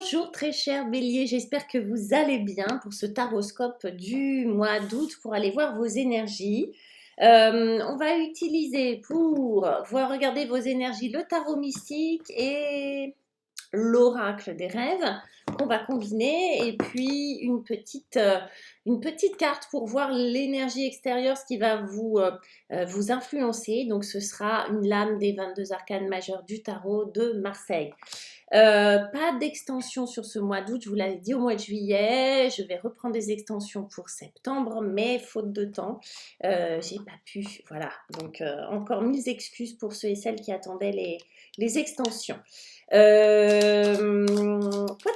Bonjour très cher Bélier, j'espère que vous allez bien pour ce taroscope du mois d'août pour aller voir vos énergies. On va utiliser pour regarder vos énergies le tarot mystique et l'oracle des rêves qu'on va combiner et puis une petite carte pour voir l'énergie extérieure, ce qui va vous influencer. Donc ce sera une lame des 22 arcanes majeurs du tarot de Marseille. Pas d'extension sur ce mois d'août, je vous l'avais dit au mois de juillet, je vais reprendre des extensions pour septembre, mais faute de temps, j'ai pas pu, voilà. Donc encore mille excuses pour ceux et celles qui attendaient les extensions. Quoi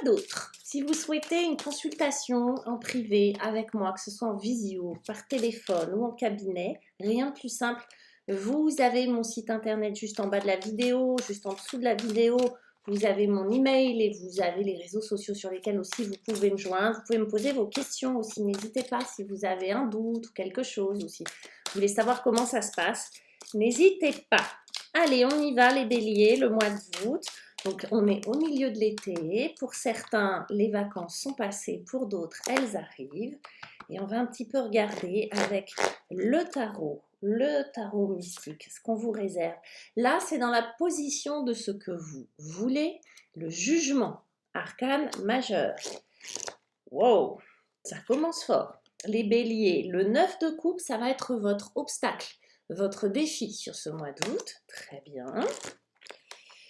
d'autre? Si vous souhaitez une consultation en privé avec moi, que ce soit en visio, par téléphone ou en cabinet, rien de plus simple. Vous avez mon site internet juste en bas de la vidéo, juste en dessous de la vidéo. Vous avez mon email et vous avez les réseaux sociaux sur lesquels aussi vous pouvez me joindre. Vous pouvez me poser vos questions aussi. N'hésitez pas si vous avez un doute ou quelque chose ou si vous voulez savoir comment ça se passe. N'hésitez pas. Allez, on y va les béliers, le mois d'août. Donc on est au milieu de l'été. Pour certains, les vacances sont passées. Pour d'autres, elles arrivent. Et on va un petit peu regarder avec le tarot mystique, ce qu'on vous réserve. Là, c'est dans la position de ce que vous voulez, le jugement, arcane majeur. Wow, ça commence fort. Les béliers, le 9 de coupe, ça va être votre obstacle, votre défi sur ce mois d'août. Très bien.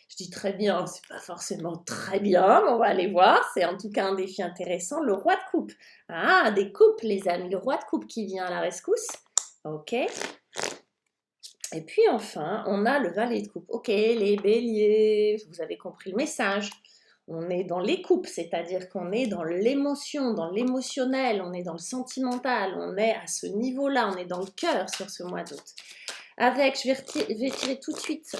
Je dis très bien, c'est pas forcément très bien, mais on va aller voir. C'est en tout cas un défi intéressant. Le roi de coupe. Ah, des coupes, les amis. Le roi de coupe qui vient à la rescousse. Ok. Et puis enfin, on a le valet de coupe. Ok, les béliers, vous avez compris le message. On est dans les coupes, c'est-à-dire qu'on est dans l'émotion, dans l'émotionnel, on est dans le sentimental, on est à ce niveau-là, on est dans le cœur sur ce mois d'août. Avec, je vais tirer tout de suite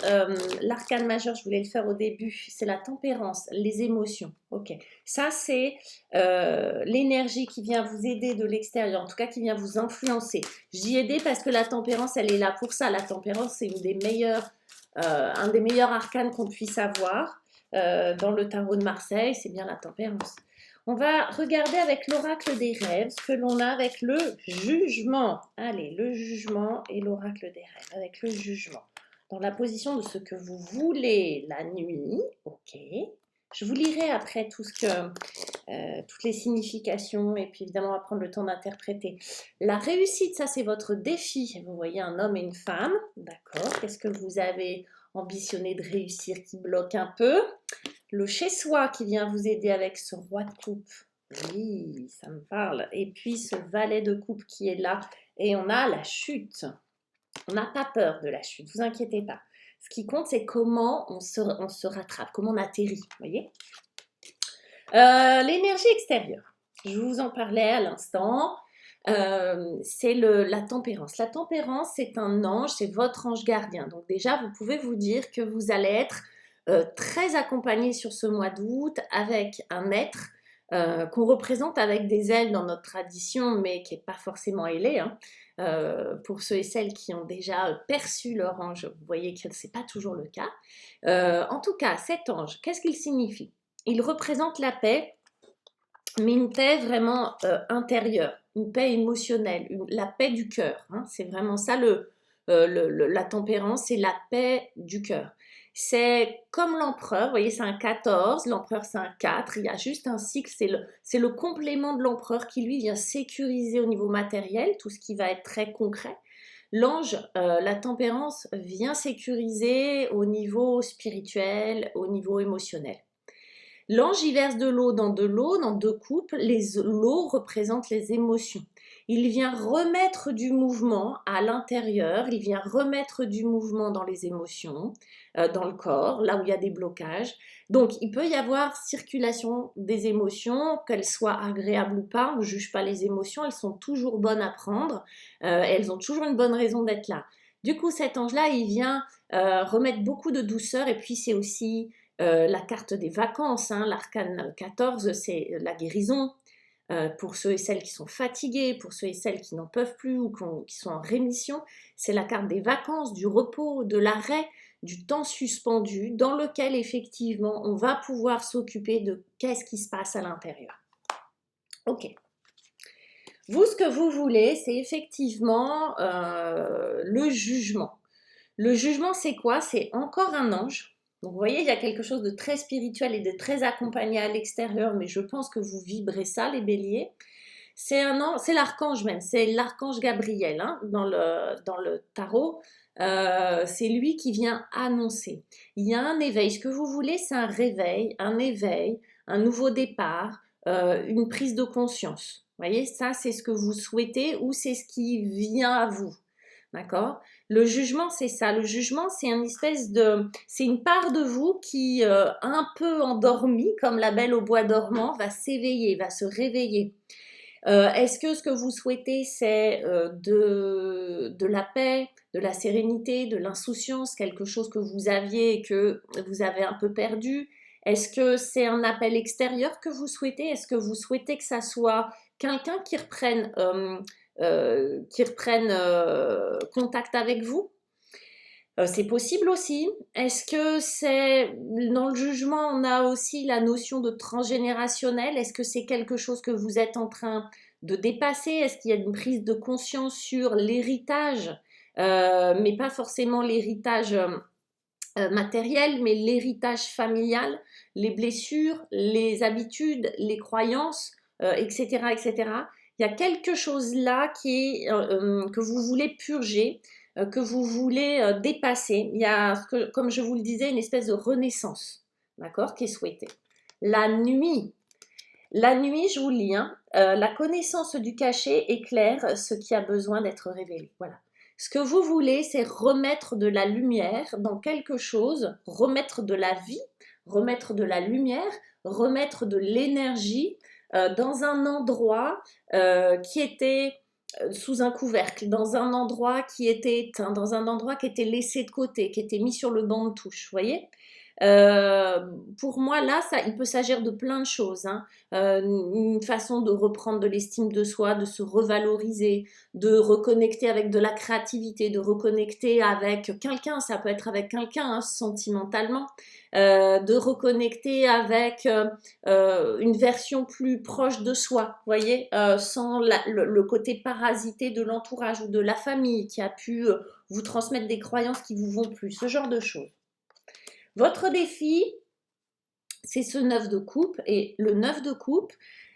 l'arcane majeur, je voulais le faire au début, c'est la tempérance, les émotions. Ok, ça c'est l'énergie qui vient vous aider de l'extérieur, en tout cas qui vient vous influencer. J'y ai aidé parce que la tempérance, elle est là pour ça. La tempérance, c'est un des meilleurs arcanes qu'on puisse avoir dans le tarot de Marseille, c'est bien la tempérance. On va regarder avec l'oracle des rêves ce que l'on a avec le jugement. Allez, le jugement et l'oracle des rêves avec le jugement. Dans la position de ce que vous voulez la nuit. Ok. Je vous lirai après toutes les significations et puis évidemment on va prendre le temps d'interpréter. La réussite, ça c'est votre défi. Vous voyez un homme et une femme. D'accord. Qu'est-ce que vous avez ambitionné de réussir qui bloque un peu? Le chez-soi qui vient vous aider avec ce roi de coupe. Oui, ça me parle. Et puis ce valet de coupe qui est là. Et on a la chute. On n'a pas peur de la chute, vous inquiétez pas. Ce qui compte, c'est comment on se rattrape, comment on atterrit, vous voyez. L'énergie extérieure, je vous en parlais à l'instant. C'est la tempérance. La tempérance, c'est un ange, c'est votre ange gardien. Donc déjà, vous pouvez vous dire que vous allez être très accompagné sur ce mois d'août avec un être qu'on représente avec des ailes dans notre tradition, mais qui n'est pas forcément ailé. Hein. Pour ceux et celles qui ont déjà perçu leur ange, vous voyez que ce n'est pas toujours le cas. En tout cas, cet ange, qu'est-ce qu'il signifie? Il représente la paix, mais une paix vraiment intérieure, une paix émotionnelle, la paix du cœur. Hein. C'est vraiment ça la tempérance, c'est la paix du cœur. C'est comme l'empereur, vous voyez, c'est un 14, l'empereur c'est un 4, il y a juste un cycle, c'est le complément de l'empereur qui lui vient sécuriser au niveau matériel, tout ce qui va être très concret. L'ange, la tempérance vient sécuriser au niveau spirituel, au niveau émotionnel. L'ange y verse de l'eau, dans deux coupes. L'eau représente les émotions. Il vient remettre du mouvement à l'intérieur, il vient remettre du mouvement dans les émotions, dans le corps, là où il y a des blocages. Donc, il peut y avoir circulation des émotions, qu'elles soient agréables ou pas. On ne juge pas les émotions, elles sont toujours bonnes à prendre. Elles ont toujours une bonne raison d'être là. Du coup, cet ange-là, il vient remettre beaucoup de douceur et puis c'est aussi la carte des vacances, hein, l'arcane 14, c'est la guérison pour ceux et celles qui sont fatigués, pour ceux et celles qui n'en peuvent plus ou qui sont en rémission. C'est la carte des vacances, du repos, de l'arrêt, du temps suspendu dans lequel effectivement on va pouvoir s'occuper de qu'est-ce qui se passe à l'intérieur. Ok. Vous, ce que vous voulez, c'est effectivement le jugement. Le jugement, c'est quoi? C'est encore un ange. Donc, vous voyez, il y a quelque chose de très spirituel et de très accompagné à l'extérieur, mais je pense que vous vibrez ça, les béliers. C'est l'archange même, c'est l'archange Gabriel hein, dans le tarot. C'est lui qui vient annoncer. Il y a un éveil. Ce que vous voulez, c'est un réveil, un éveil, un nouveau départ, une prise de conscience. Vous voyez, ça, c'est ce que vous souhaitez ou c'est ce qui vient à vous. D'accord? Le jugement, c'est ça. Le jugement, c'est c'est une part de vous qui, un peu endormie, comme la belle au bois dormant, va s'éveiller, va se réveiller. Est-ce que ce que vous souhaitez, c'est de la paix, de la sérénité, de l'insouciance, quelque chose que vous aviez et que vous avez un peu perdu? Est-ce que c'est un appel extérieur que vous souhaitez? Est-ce que vous souhaitez que ça soit quelqu'un qui reprenne contact avec vous? C'est possible aussi. Est-ce que c'est dans le jugement, on a aussi la notion de transgénérationnel? Est-ce que c'est quelque chose que vous êtes en train de dépasser? Est-ce qu'il y a une prise de conscience sur l'héritage, mais pas forcément l'héritage matériel, mais l'héritage familial, les blessures, les habitudes, les croyances, etc., etc. Il y a quelque chose là que vous voulez purger, que vous voulez dépasser. Il y a, comme je vous le disais, une espèce de renaissance, d'accord, qui est souhaitée. La nuit, je vous lis, hein, la connaissance du cachet éclaire ce qui a besoin d'être révélé. Voilà. Ce que vous voulez, c'est remettre de la lumière dans quelque chose, remettre de la vie, remettre de la lumière, remettre de l'énergie dans un endroit qui était sous un couvercle, dans un endroit qui était éteint, dans un endroit qui était laissé de côté, qui était mis sur le banc de touche, vous voyez? Pour moi, là, il peut s'agir de plein de choses. Hein. Une façon de reprendre de l'estime de soi, de se revaloriser, de reconnecter avec de la créativité, de reconnecter avec quelqu'un, ça peut être avec quelqu'un hein, sentimentalement, de reconnecter avec une version plus proche de soi, voyez, sans le côté parasité de l'entourage ou de la famille qui a pu vous transmettre des croyances qui vous vont plus, ce genre de choses. Votre défi, c'est ce 9 de coupe. Et le 9 de coupe,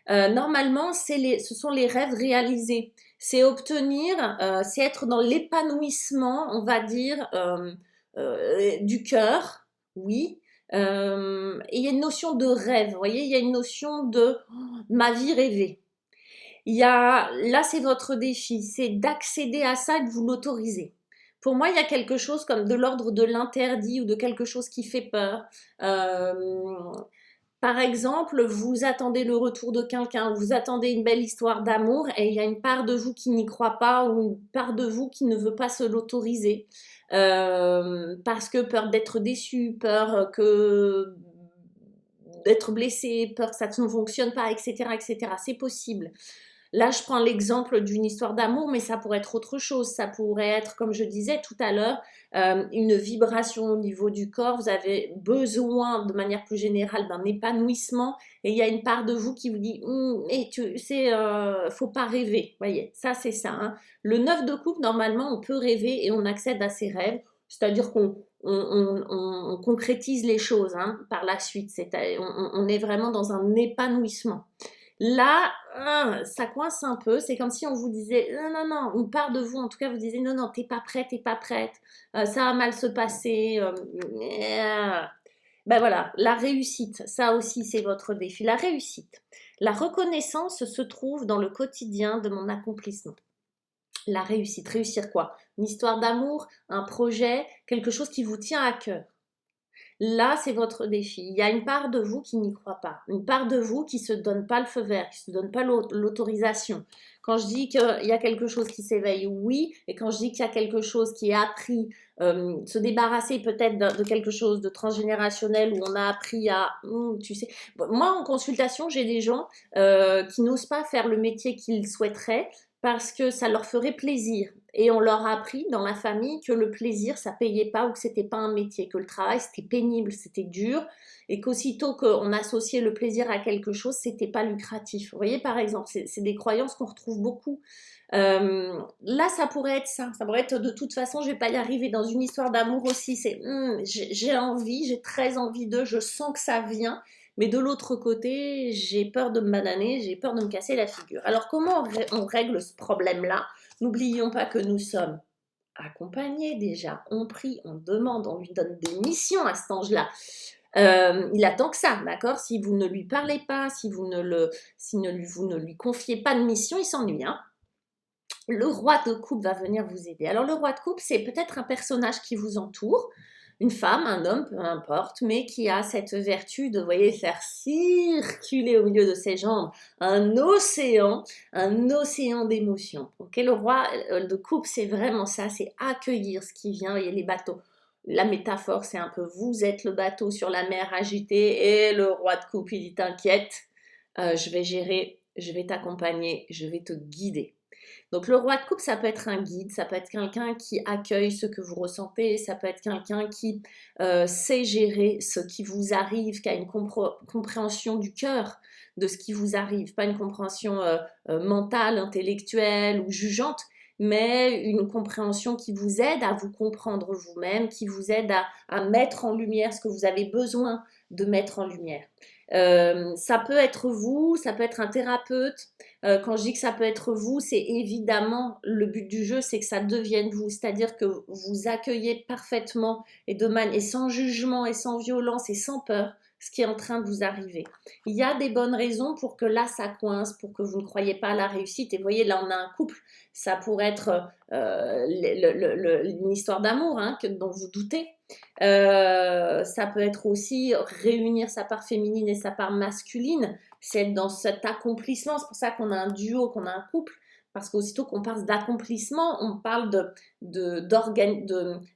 normalement, ce sont les rêves réalisés. C'est obtenir, c'est être dans l'épanouissement, on va dire, du cœur, oui. Et il y a une notion de rêve, vous voyez, il y a une notion de ma vie rêvée. Là, c'est votre défi, c'est d'accéder à ça et de vous l'autoriser. Pour moi, il y a quelque chose comme de l'ordre de l'interdit ou de quelque chose qui fait peur. Par exemple, vous attendez le retour de quelqu'un, vous attendez une belle histoire d'amour et il y a une part de vous qui n'y croit pas ou une part de vous qui ne veut pas se l'autoriser. Parce que peur d'être déçu, peur d'être blessé, peur que ça ne fonctionne pas, etc., etc. C'est possible. Là, je prends l'exemple d'une histoire d'amour, mais ça pourrait être autre chose. Ça pourrait être, comme je disais tout à l'heure, une vibration au niveau du corps. Vous avez besoin, de manière plus générale, d'un épanouissement. Et il y a une part de vous qui vous dit faut pas rêver. Voyez, ça, c'est ça. Hein. Le 9 de coupe, normalement, on peut rêver et on accède à ses rêves. C'est-à-dire qu'on concrétise les choses hein, par la suite. On est vraiment dans un épanouissement. Là, ça coince un peu. C'est comme si on vous disait non, non, non. Une part de vous, en tout cas, vous disait non, non, t'es pas prête, ça va mal se passer. Ben voilà, la réussite, ça aussi, c'est votre défi. La réussite. La reconnaissance se trouve dans le quotidien de mon accomplissement. La réussite. Réussir quoi? Une histoire d'amour, un projet, quelque chose qui vous tient à cœur. Là, c'est votre défi. Il y a une part de vous qui n'y croit pas. Une part de vous qui ne se donne pas le feu vert, qui ne se donne pas l'autorisation. Quand je dis qu'il y a quelque chose qui s'éveille, oui. Et quand je dis qu'il y a quelque chose qui est appris, se débarrasser peut-être de quelque chose de transgénérationnel où on a appris à... tu sais, moi, en consultation, j'ai des gens qui n'osent pas faire le métier qu'ils souhaiteraient parce que ça leur ferait plaisir. et on leur a appris dans la famille que le plaisir, ça payait pas ou que c'était pas un métier, que le travail, c'était pénible, c'était dur, et qu'aussitôt qu'on associait le plaisir à quelque chose, c'était pas lucratif. Vous voyez, par exemple, c'est des croyances qu'on retrouve beaucoup. Là, ça pourrait être ça. Ça pourrait être de toute façon, je vais pas y arriver dans une histoire d'amour aussi. C'est j'ai envie, j'ai très envie de, je sens que ça vient. Mais de l'autre côté, j'ai peur de me bananer, j'ai peur de me casser la figure. Alors comment on règle ce problème-là? N'oublions pas que nous sommes accompagnés déjà, on prie, on demande, on lui donne des missions à cet ange-là. Il attend que ça, d'accord? Si vous ne lui parlez pas, si vous ne lui confiez pas de mission, il s'ennuie, hein? Le roi de coupe va venir vous aider. Alors le roi de coupe, c'est peut-être un personnage qui vous entoure, une femme, un homme, peu importe, mais qui a cette vertu de, vous voyez, faire circuler au milieu de ses jambes un océan d'émotions. Ok, le roi de coupe, c'est vraiment ça, c'est accueillir ce qui vient. Vous voyez, les bateaux. La métaphore, c'est un peu, vous êtes le bateau sur la mer agité et le roi de coupe, il dit, t'inquiète, je vais gérer, je vais t'accompagner, je vais te guider. Donc le roi de coupe, ça peut être un guide, ça peut être quelqu'un qui accueille ce que vous ressentez, ça peut être quelqu'un qui sait gérer ce qui vous arrive, qui a une compréhension du cœur de ce qui vous arrive, pas une compréhension mentale, intellectuelle ou jugeante, mais une compréhension qui vous aide à vous comprendre vous-même, qui vous aide à mettre en lumière ce que vous avez besoin de mettre en lumière. Ça peut être vous, ça peut être un thérapeute. Quand je dis que ça peut être vous, c'est évidemment le but du jeu, c'est que ça devienne vous, c'est-à-dire que vous accueillez parfaitement et sans jugement et sans violence et sans peur ce qui est en train de vous arriver. Il y a des bonnes raisons pour que là ça coince, pour que vous ne croyez pas à la réussite. Et vous voyez, là on a un couple, ça pourrait être une histoire d'amour dont vous doutez. Ça peut être aussi réunir sa part féminine et sa part masculine, c'est être dans cet accomplissement. C'est pour ça qu'on a un duo, qu'on a un couple, parce qu'aussitôt qu'on parle d'accomplissement, on parle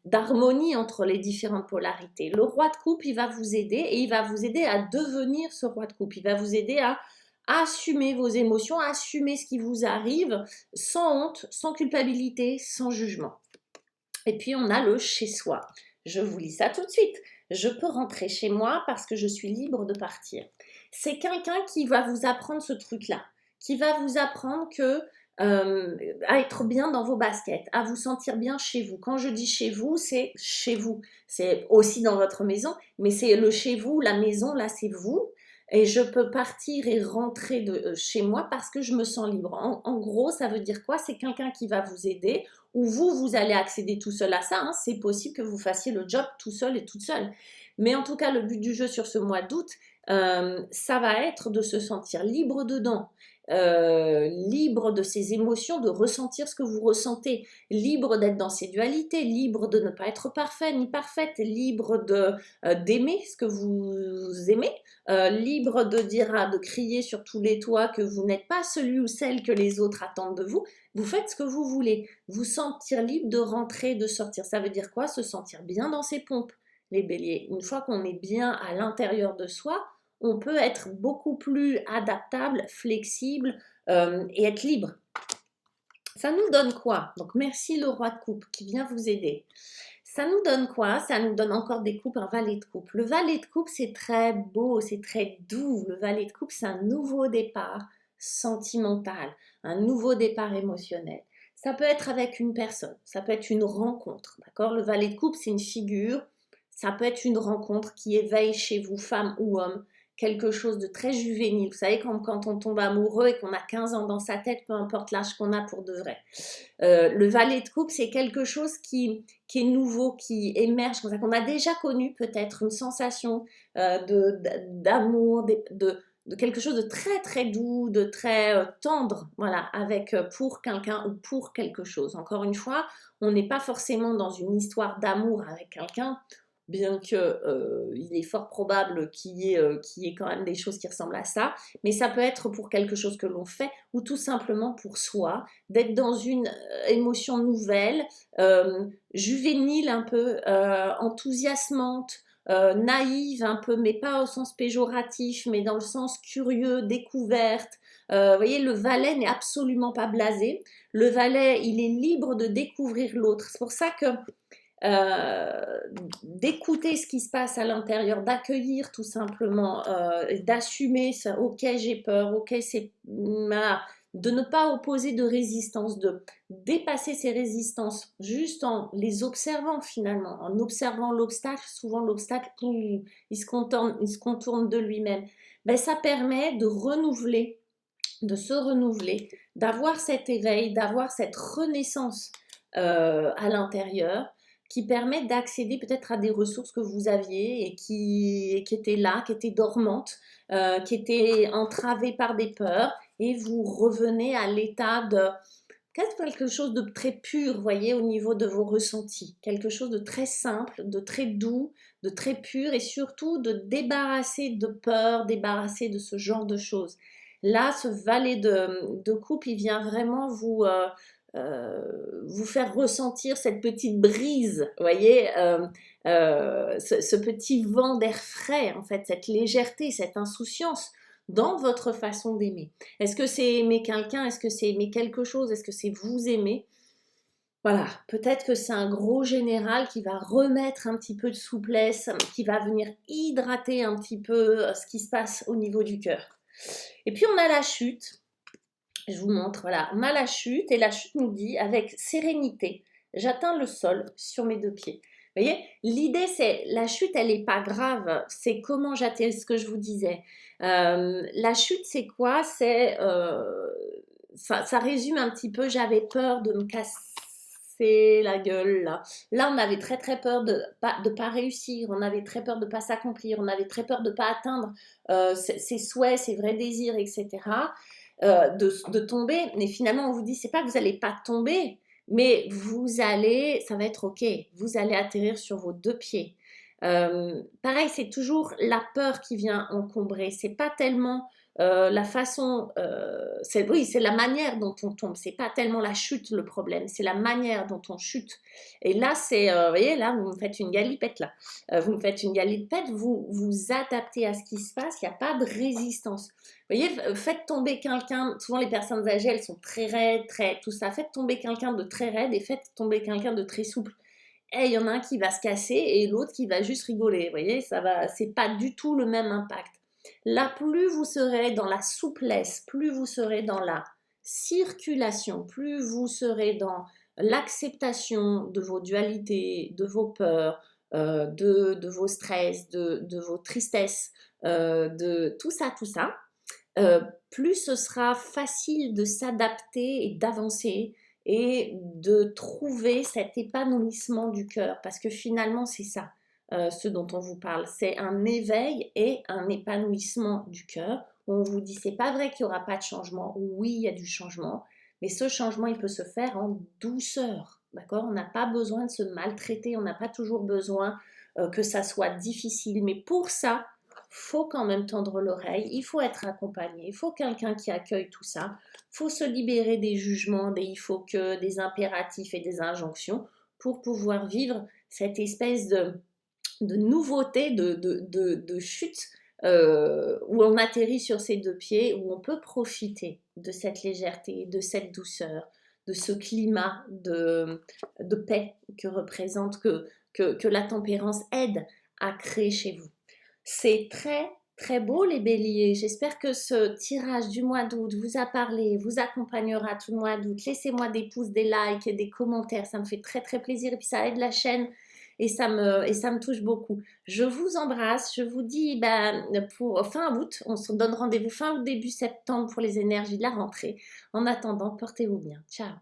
d'harmonie entre les différentes polarités. Le roi de coupe, il va vous aider et il va vous aider à devenir ce roi de coupe. Il va vous aider à assumer vos émotions, à assumer ce qui vous arrive sans honte, sans culpabilité, sans jugement. Et puis on a le chez soi. Je vous lis ça tout de suite. Je peux rentrer chez moi parce que je suis libre de partir. C'est quelqu'un qui va vous apprendre ce truc-là, qui va vous apprendre à être bien dans vos baskets, à vous sentir bien chez vous. Quand je dis chez vous, c'est chez vous. C'est aussi dans votre maison, mais c'est le chez vous, la maison, là c'est vous. Et je peux partir et rentrer chez moi parce que je me sens libre. En gros, ça veut dire quoi? C'est quelqu'un qui va vous aider ou vous allez accéder tout seul à ça. C'est possible que vous fassiez le job tout seul et toute seule. Mais en tout cas, le but du jeu sur ce mois d'août, ça va être de se sentir libre dedans. Libre de ses émotions, de ressentir ce que vous ressentez, libre d'être dans ses dualités, libre de ne pas être parfait ni parfaite, libre d'aimer ce que vous aimez, libre de de crier sur tous les toits que vous n'êtes pas celui ou celle que les autres attendent de vous. Vous faites ce que vous voulez, vous sentir libre de rentrer, de sortir. Ça veut dire quoi? Se sentir bien dans ses pompes, les béliers. Une fois qu'on est bien à l'intérieur de soi, on peut être beaucoup plus adaptable, flexible et être libre. Ça nous donne quoi? Donc merci le roi de coupe qui vient vous aider. Ça nous donne quoi? Ça nous donne encore des coupes, un valet de coupe. Le valet de coupe, c'est très beau, c'est très doux. Le valet de coupe, c'est un nouveau départ sentimental, un nouveau départ émotionnel. Ça peut être avec une personne, ça peut être une rencontre, d'accord? Le valet de coupe, c'est une figure, ça peut être une rencontre qui éveille chez vous, femme ou homme, quelque chose de très juvénile. Vous savez, quand on tombe amoureux et qu'on a 15 ans dans sa tête, peu importe l'âge qu'on a pour de vrai. Le valet de coupe, c'est quelque chose qui est nouveau, qui émerge, qu'on a déjà connu peut-être, une sensation d'amour, de quelque chose de très très doux, de très tendre, voilà, pour quelqu'un ou pour quelque chose. Encore une fois, on n'est pas forcément dans une histoire d'amour avec quelqu'un, bien que il est fort probable qu'il y ait quand même des choses qui ressemblent à ça, mais ça peut être pour quelque chose que l'on fait ou tout simplement pour soi, d'être dans une émotion nouvelle, juvénile un peu, enthousiasmante, naïve un peu, mais pas au sens péjoratif, mais dans le sens curieux, découverte. Vous voyez, le valet n'est absolument pas blasé. Le valet, il est libre de découvrir l'autre. C'est pour ça que d'écouter ce qui se passe à l'intérieur, d'accueillir tout simplement, d'assumer ça, ok j'ai peur, ok c'est... de ne pas opposer de résistance, de dépasser ces résistances juste en les observant finalement, en observant l'obstacle, souvent l'obstacle, il se contourne de lui-même. Ben, ça permet de renouveler, de se renouveler, d'avoir cet éveil, d'avoir cette renaissance à l'intérieur, qui permettent d'accéder peut-être à des ressources que vous aviez et qui étaient là, qui étaient dormantes, qui étaient entravées par des peurs, et vous revenez à l'état de quelque chose de très pur, voyez, au niveau de vos ressentis, quelque chose de très simple, de très doux, de très pur, et surtout de débarrasser de peur, débarrasser de ce genre de choses. Là, ce valet de coupe, il vient vraiment vous faire ressentir cette petite brise, vous voyez, ce petit vent d'air frais, en fait, cette légèreté, cette insouciance dans votre façon d'aimer. Est-ce que c'est aimer quelqu'un? Est-ce que c'est aimer quelque chose? Est-ce que c'est vous aimer? Voilà, peut-être que c'est un gros général qui va remettre un petit peu de souplesse, qui va venir hydrater un petit peu ce qui se passe au niveau du cœur. Et puis on a la chute. Je vous montre, voilà, on a la chute, et la chute nous dit, avec sérénité, j'atteins le sol sur mes deux pieds. Vous voyez, l'idée c'est, la chute elle n'est pas grave, c'est comment j'atterris, ce que je vous disais. La chute c'est quoi? C'est, ça résume un petit peu, j'avais peur de me casser la gueule là. Là on avait très très peur de pas réussir, on avait très peur de pas s'accomplir, on avait très peur de pas atteindre ses souhaits, ses vrais désirs, etc. De tomber, mais finalement on vous dit c'est pas que vous allez pas tomber, mais vous allez, ça va être ok, vous allez atterrir sur vos deux pieds. Pareil, c'est toujours la peur qui vient encombrer, c'est pas tellement la façon, oui, c'est la manière dont on tombe, c'est pas tellement la chute le problème, c'est la manière dont on chute. Et là, c'est, vous voyez, là, vous me faites une galipette, là. Vous me faites une galipette, vous vous adaptez à ce qui se passe, il n'y a pas de résistance. Vous voyez, faites tomber quelqu'un, souvent les personnes âgées, elles sont très raides, très, tout ça, faites tomber quelqu'un de très raide et faites tomber quelqu'un de très souple. Et il y en a un qui va se casser et l'autre qui va juste rigoler, vous voyez, ça va, c'est pas du tout le même impact. Là, plus vous serez dans la souplesse, plus vous serez dans la circulation, plus vous serez dans l'acceptation de vos dualités, de vos peurs, de vos stress, de vos tristesses, de tout ça, plus ce sera facile de s'adapter et d'avancer et de trouver cet épanouissement du cœur, parce que finalement c'est ça, ce dont on vous parle, c'est un éveil et un épanouissement du cœur, où on vous dit c'est pas vrai qu'il n'y aura pas de changement, oui il y a du changement, mais ce changement il peut se faire en douceur, d'accord? On n'a pas besoin de se maltraiter, on n'a pas toujours besoin que ça soit difficile, mais pour ça, faut quand même tendre l'oreille, il faut être accompagné, il faut quelqu'un qui accueille tout ça, il faut se libérer des jugements, il faut que des impératifs et des injonctions pour pouvoir vivre cette espèce de nouveauté, de chute où on atterrit sur ses deux pieds, où on peut profiter de cette légèreté, de cette douceur, de ce climat de paix que représente, que la tempérance aide à créer chez vous. C'est très très beau les béliers. J'espère que ce tirage du mois d'août vous a parlé, vous accompagnera tout le mois d'août. Laissez-moi des pouces, des likes et des commentaires. Ça me fait très très plaisir et puis ça aide la chaîne et ça me touche beaucoup. Je vous embrasse. Je vous dis pour fin août, on se donne rendez-vous fin août, début septembre pour les énergies de la rentrée. En attendant, portez-vous bien. Ciao.